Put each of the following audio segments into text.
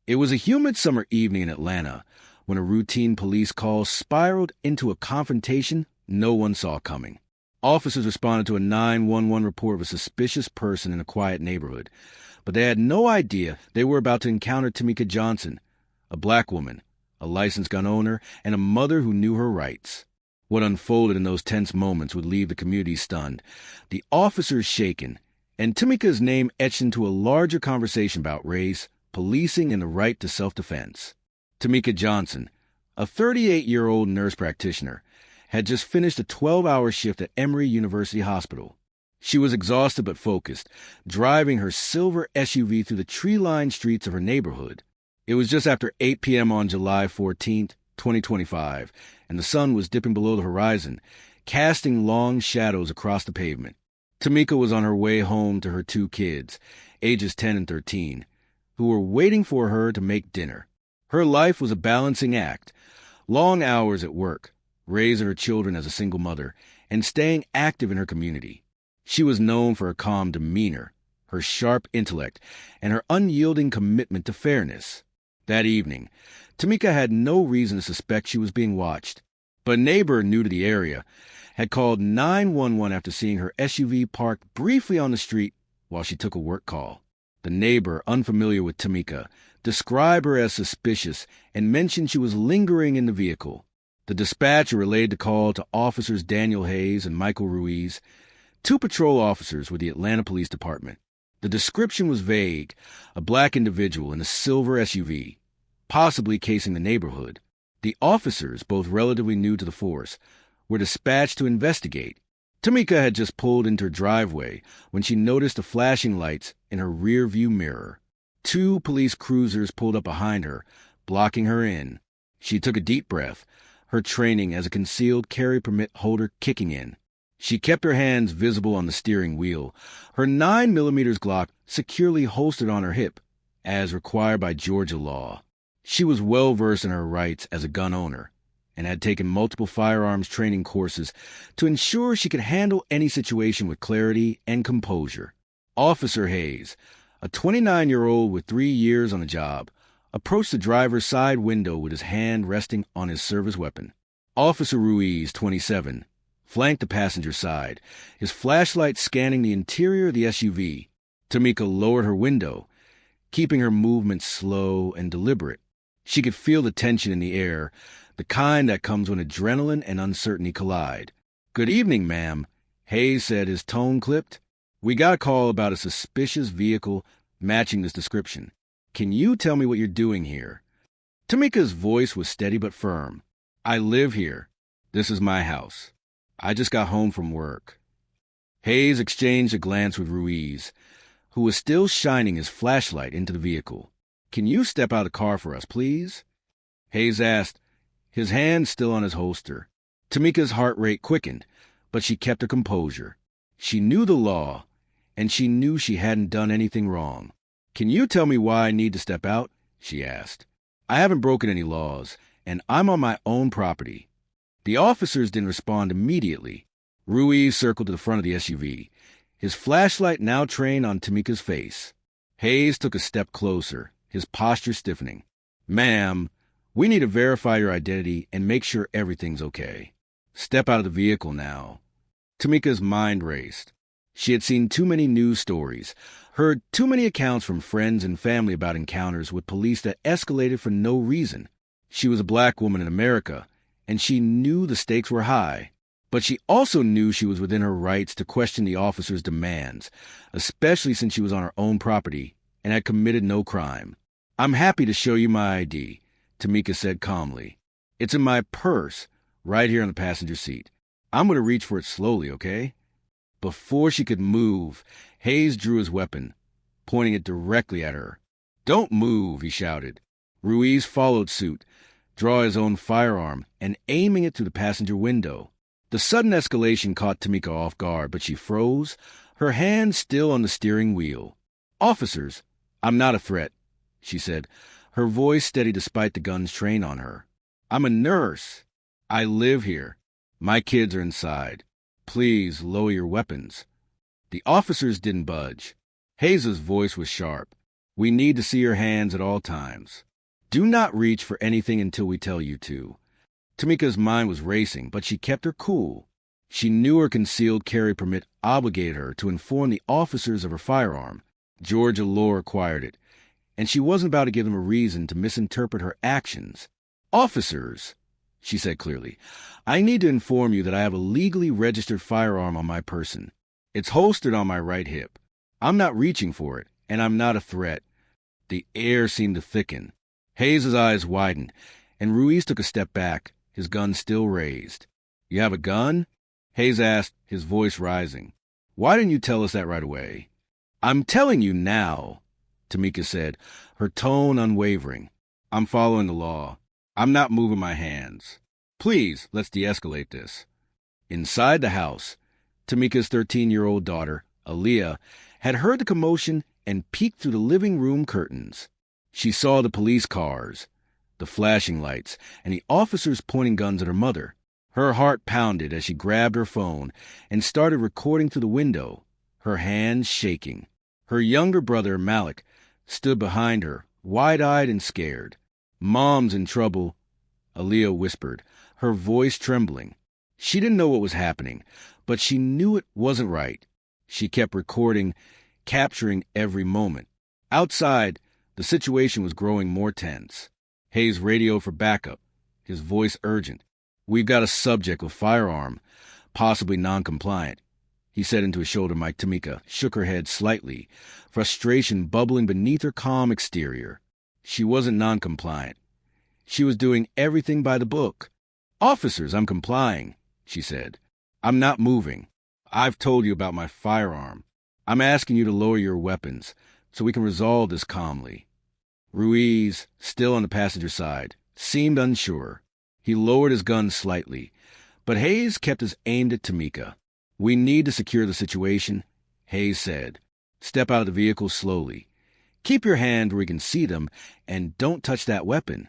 It was a humid summer evening in Atlanta when a routine police call spiraled into a confrontation no one saw coming. Officers responded to a 911 report of a suspicious person in a quiet neighborhood, but they had no idea they were about to encounter Tamika Johnson, a black woman, a licensed gun owner, and a mother who knew her rights. What unfolded in those tense moments would leave the community stunned, the officers shaken, and Tamika's name etched into a larger conversation about race, policing, and the right to self-defense. Tamika Johnson, a 38-year-old nurse practitioner, had just finished a 12-hour shift at Emory University Hospital. She was exhausted but focused, driving her silver SUV through the tree-lined streets of her neighborhood. It was just after 8 p.m. on July 14, 2025, and the sun was dipping below the horizon, casting long shadows across the pavement. Tamika was on her way home to her two kids, ages 10 and 13, who were waiting for her to make dinner. Her life was a balancing act, long hours at work, raising her children as a single mother, and staying active in her community. She was known for her calm demeanor, her sharp intellect, and her unyielding commitment to fairness. That evening, Tamika had no reason to suspect she was being watched, but a neighbor new to the area had called 911 after seeing her SUV parked briefly on the street while she took a work call. The neighbor, unfamiliar with Tamika, described her as suspicious and mentioned she was lingering in the vehicle. The dispatcher relayed the call to Officers Daniel Hayes and Michael Ruiz, two patrol officers with the Atlanta Police Department. The description was vague, a black individual in a silver SUV, possibly casing the neighborhood. The officers, both relatively new to the force, were dispatched to investigate. Tamika had just pulled into her driveway when she noticed the flashing lights in her rear-view mirror. Two police cruisers pulled up behind her, blocking her in. She took a deep breath, her training as a concealed carry permit holder kicking in. She kept her hands visible on the steering wheel, her 9mm Glock securely holstered on her hip, as required by Georgia law. She was well-versed in her rights as a gun owner, and had taken multiple firearms training courses to ensure she could handle any situation with clarity and composure. Officer Hayes, a 29-year-old with 3 years on the job, approached the driver's side window with his hand resting on his service weapon. Officer Ruiz, 27, flanked the passenger side, his flashlight scanning the interior of the SUV. Tamika lowered her window, keeping her movements slow and deliberate. She could feel the tension in the air, the kind that comes when adrenaline and uncertainty collide. "Good evening, ma'am," Hayes said, his tone clipped. "We got a call about a suspicious vehicle matching this description. Can you tell me what you're doing here?" Tamika's voice was steady but firm. "I live here. This is my house. I just got home from work." Hayes exchanged a glance with Ruiz, who was still shining his flashlight into the vehicle. "Can you step out of the car for us, please?" Hayes asked, his hand still on his holster. Tamika's heart rate quickened, but she kept her composure. She knew the law, and she knew she hadn't done anything wrong. "Can you tell me why I need to step out?" she asked. "I haven't broken any laws, and I'm on my own property." The officers didn't respond immediately. Ruiz circled to the front of the SUV, his flashlight now trained on Tamika's face. Hayes took a step closer, his posture stiffening. "Ma'am, we need to verify your identity and make sure everything's okay. Step out of the vehicle now." Tamika's mind raced. She had seen too many news stories, heard too many accounts from friends and family about encounters with police that escalated for no reason. She was a black woman in America, and she knew the stakes were high. But she also knew she was within her rights to question the officers' demands, especially since she was on her own property and had committed no crime. "I'm happy to show you my ID," Tamika said calmly. "It's in my purse, right here on the passenger seat. I'm going to reach for it slowly, okay?" Before she could move, Hayes drew his weapon, pointing it directly at her. "Don't move," he shouted. Ruiz followed suit, drawing his own firearm and aiming it through the passenger window. The sudden escalation caught Tamika off guard, but she froze, her hand still on the steering wheel. "Officers, I'm not a threat," she said, her voice steady despite the gun's train on her. "I'm a nurse. I live here. My kids are inside. Please lower your weapons." The officers didn't budge. Hayes's voice was sharp. We need to see your hands at all times. Do not reach for anything until we tell you to. Tamika's mind was racing, but she kept her cool. She knew her concealed carry permit obligated her to inform the officers of her firearm. Georgia law required it, and she wasn't about to give them a reason to misinterpret her actions. Officers, she said clearly, I need to inform you that I have a legally registered firearm on my person. It's holstered on my right hip. I'm not reaching for it, and I'm not a threat. The air seemed to thicken. Hayes' eyes widened, and Ruiz took a step back, his gun still raised. You have a gun? Hayes asked, his voice rising. Why didn't you tell us that right away? I'm telling you now, Tamika said, her tone unwavering. I'm following the law. I'm not moving my hands. Please, let's de-escalate this. Inside the house, Tamika's 13-year-old daughter, Aaliyah, had heard the commotion and peeked through the living room curtains. She saw the police cars, the flashing lights, and the officers pointing guns at her mother. Her heart pounded as she grabbed her phone and started recording through the window, her hands shaking. Her younger brother, Malik, stood behind her, wide-eyed and scared. Mom's in trouble, Aaliyah whispered, her voice trembling. She didn't know what was happening, but she knew it wasn't right. She kept recording, capturing every moment. Outside, the situation was growing more tense. Hayes radioed for backup, his voice urgent. We've got a subject with firearm, possibly non-compliant. He said into his shoulder mic. Tamika shook her head slightly, frustration bubbling beneath her calm exterior. She wasn't non-compliant. She was doing everything by the book. Officers, I'm complying, she said. I'm not moving. I've told you about my firearm. I'm asking you to lower your weapons so we can resolve this calmly. Ruiz, still on the passenger side, seemed unsure. He lowered his gun slightly, but Hayes kept his aimed at Tamika. We need to secure the situation, Hayes said. Step out of the vehicle slowly. Keep your hand where we can see them, and don't touch that weapon.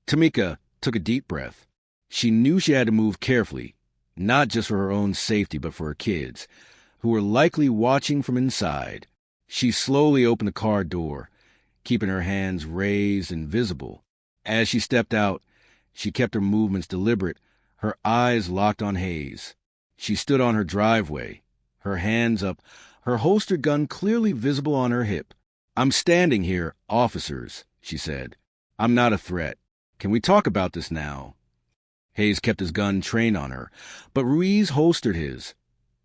Tamika took a deep breath. She knew she had to move carefully, not just for her own safety, but for her kids, who were likely watching from inside. She slowly opened the car door, keeping her hands raised and visible. As she stepped out, she kept her movements deliberate, her eyes locked on Hayes. She stood on her driveway, her hands up, her holstered gun clearly visible on her hip. I'm standing here, officers, she said. I'm not a threat. Can we talk about this now? Hayes kept his gun trained on her, but Ruiz holstered his,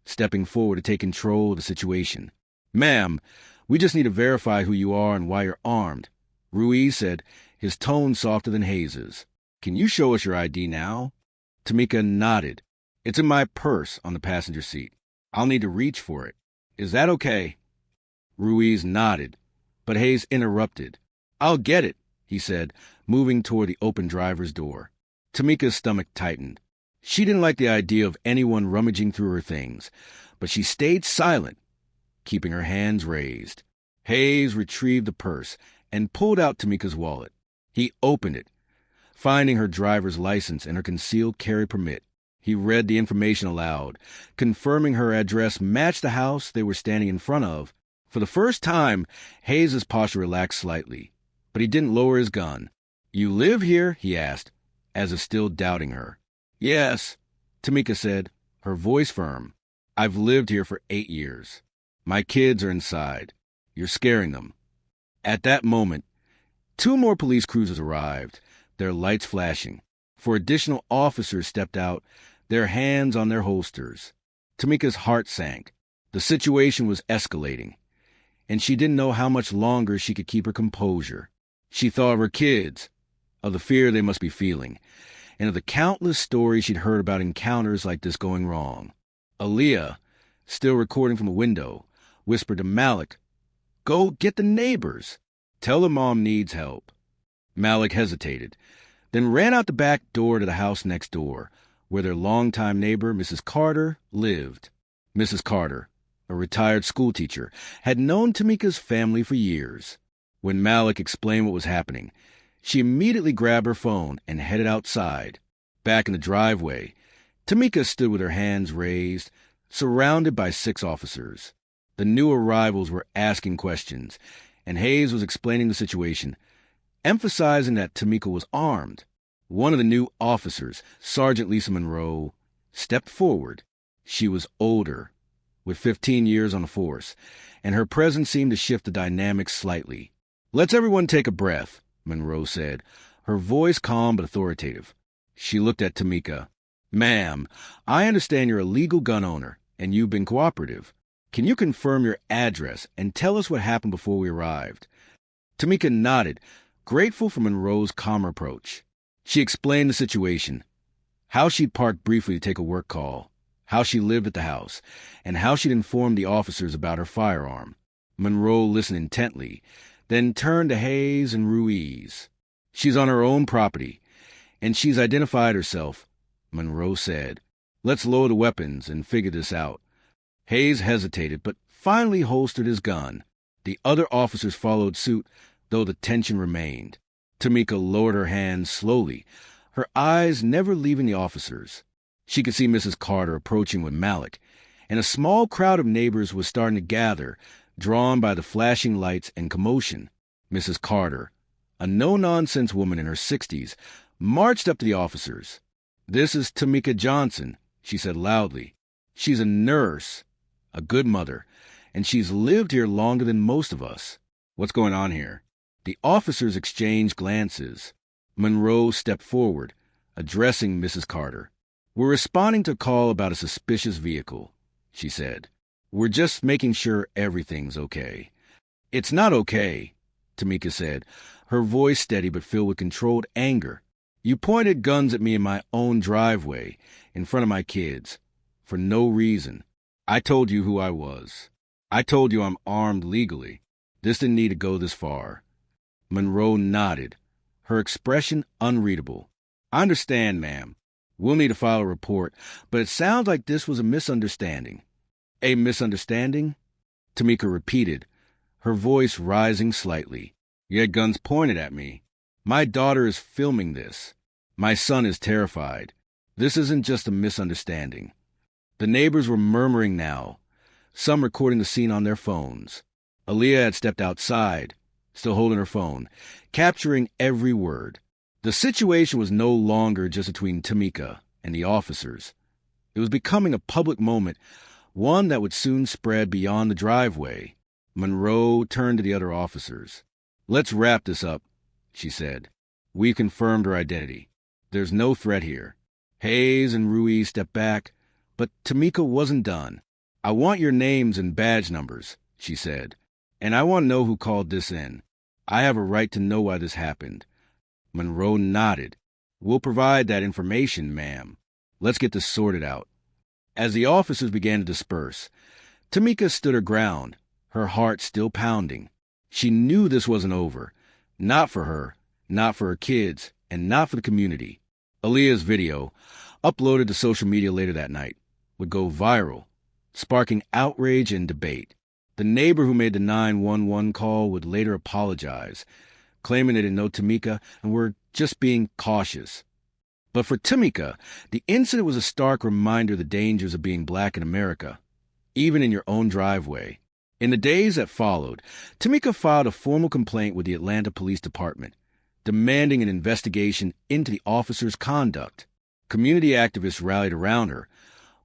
stepping forward to take control of the situation. Ma'am, we just need to verify who you are and why you're armed, Ruiz said, his tone softer than Hayes's. Can you show us your ID now? Tamika nodded. It's in my purse on the passenger seat. I'll need to reach for it. Is that okay? Ruiz nodded, but Hayes interrupted. I'll get it, he said, moving toward the open driver's door. Tamika's stomach tightened. She didn't like the idea of anyone rummaging through her things, but she stayed silent, keeping her hands raised. Hayes retrieved the purse and pulled out Tamika's wallet. He opened it, finding her driver's license and her concealed carry permit. He read the information aloud, confirming her address matched the house they were standing in front of. For the first time, Hayes' posture relaxed slightly, but he didn't lower his gun. You live here? He asked, as if still doubting her. Yes, Tamika said, her voice firm. I've lived here for 8 years. My kids are inside. You're scaring them. At that moment, 2 more police cruisers arrived, their lights flashing. 4 additional officers stepped out, their hands on their holsters. Tamika's heart sank. The situation was escalating, and she didn't know how much longer she could keep her composure. She thought of her kids, of the fear they must be feeling, and of the countless stories she'd heard about encounters like this going wrong. Aaliyah, still recording from a window, whispered to Malik, Go get the neighbors. Tell them Mom needs help. Malik hesitated, then ran out the back door to the house next door, where their longtime neighbor, Mrs. Carter, lived. Mrs. Carter, a retired schoolteacher, had known Tamika's family for years. When Malik explained what was happening, she immediately grabbed her phone and headed outside. Back in the driveway, Tamika stood with her hands raised, surrounded by 6 officers. The new arrivals were asking questions, and Hayes was explaining the situation, emphasizing that Tamika was armed. One of the new officers, Sergeant Lisa Monroe, stepped forward. She was older, with 15 years on the force, and her presence seemed to shift the dynamics slightly. "Let's everyone take a breath," Monroe said, her voice calm but authoritative. She looked at Tamika. "Ma'am, I understand you're a legal gun owner, and you've been cooperative. Can you confirm your address and tell us what happened before we arrived?" Tamika nodded, grateful for Monroe's calm approach. She explained the situation, how she'd parked briefly to take a work call, how she lived at the house, and how she'd informed the officers about her firearm. Monroe listened intently, then turned to Hayes and Ruiz. "She's on her own property, and she's identified herself," Monroe said. "Let's lower the weapons and figure this out." Hayes hesitated, but finally holstered his gun. The other officers followed suit, though the tension remained. Tamika lowered her hands slowly, her eyes never leaving the officers. She could see Mrs. Carter approaching with Malik, and a small crowd of neighbors was starting to gather, drawn by the flashing lights and commotion. Mrs. Carter, a no-nonsense woman in her 60s, marched up to the officers. "This is Tamika Johnson," she said loudly. "She's a nurse, a good mother, and she's lived here longer than most of us. What's going on here?" The officers exchanged glances. Monroe stepped forward, addressing Mrs. Carter. "We're responding to a call about a suspicious vehicle," she said. "We're just making sure everything's okay." "It's not okay," Tamika said, her voice steady but filled with controlled anger. "You pointed guns at me in my own driveway, in front of my kids, for no reason. I told you who I was. I told you I'm armed legally. This didn't need to go this far." Monroe nodded, her expression unreadable. "I understand, ma'am. We'll need to file a report, but it sounds like this was a misunderstanding." "A misunderstanding?" Tamika repeated, her voice rising slightly. "You had guns pointed at me. My daughter is filming this. My son is terrified. This isn't just a misunderstanding." The neighbors were murmuring now, some recording the scene on their phones. Aaliyah had stepped outside, still holding her phone, capturing every word. The situation was no longer just between Tamika and the officers. It was becoming a public moment, one that would soon spread beyond the driveway. Monroe turned to the other officers. "Let's wrap this up," she said. "We've confirmed her identity. There's no threat here." Hayes and Ruiz stepped back, but Tamika wasn't done. "I want your names and badge numbers," she said, "and I want to know who called this in. I have a right to know why this happened." Monroe nodded. "We'll provide that information, ma'am. Let's get this sorted out." As the officers began to disperse, Tamika stood her ground, her heart still pounding. She knew this wasn't over. Not for her, not for her kids, and not for the community. Aaliyah's video, uploaded to social media later that night, would go viral, sparking outrage and debate. The neighbor who made the 911 call would later apologize, claiming they didn't know Tamika and were just being cautious. But for Tamika, the incident was a stark reminder of the dangers of being black in America, even in your own driveway. In the days that followed, Tamika filed a formal complaint with the Atlanta Police Department, demanding an investigation into the officers' conduct. Community activists rallied around her,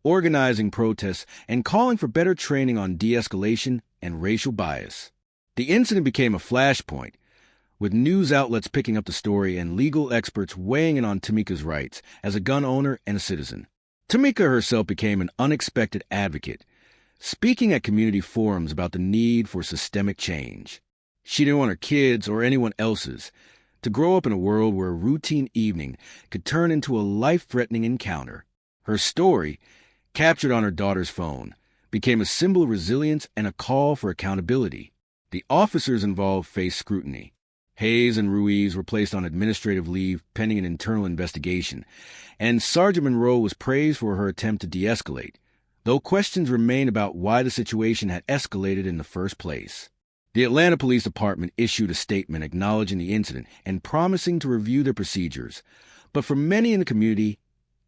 organizing protests and calling for better training on de-escalation and racial bias. The incident became a flashpoint, with news outlets picking up the story and legal experts weighing in on Tamika's rights as a gun owner and a citizen. Tamika herself became an unexpected advocate, speaking at community forums about the need for systemic change. She didn't want her kids or anyone else's to grow up in a world where a routine evening could turn into a life-threatening encounter. Her story, captured on her daughter's phone, became a symbol of resilience and a call for accountability. The officers involved faced scrutiny. Hayes and Ruiz were placed on administrative leave pending an internal investigation, and Sergeant Monroe was praised for her attempt to de-escalate, though questions remain about why the situation had escalated in the first place. The Atlanta Police Department issued a statement acknowledging the incident and promising to review their procedures, but for many in the community,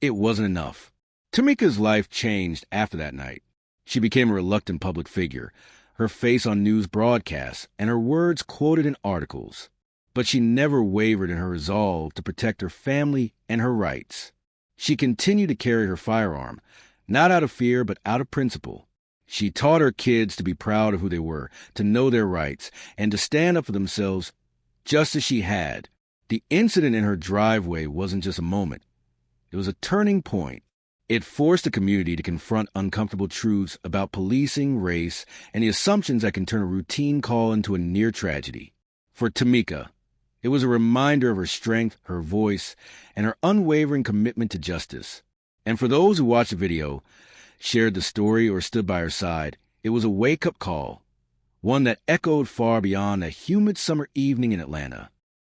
it wasn't enough. Tamika's life changed after that night. She became a reluctant public figure, her face on news broadcasts, and her words quoted in articles. But she never wavered in her resolve to protect her family and her rights. She continued to carry her firearm, not out of fear, but out of principle. She taught her kids to be proud of who they were, to know their rights, and to stand up for themselves just as she had. The incident in her driveway wasn't just a moment. It was a turning point. It forced the community to confront uncomfortable truths about policing, race, and the assumptions that can turn a routine call into a near tragedy. For Tamika, it was a reminder of her strength, her voice, and her unwavering commitment to justice. And for those who watched the video, shared the story, or stood by her side, it was a wake-up call, one that echoed far beyond a humid summer evening in Atlanta.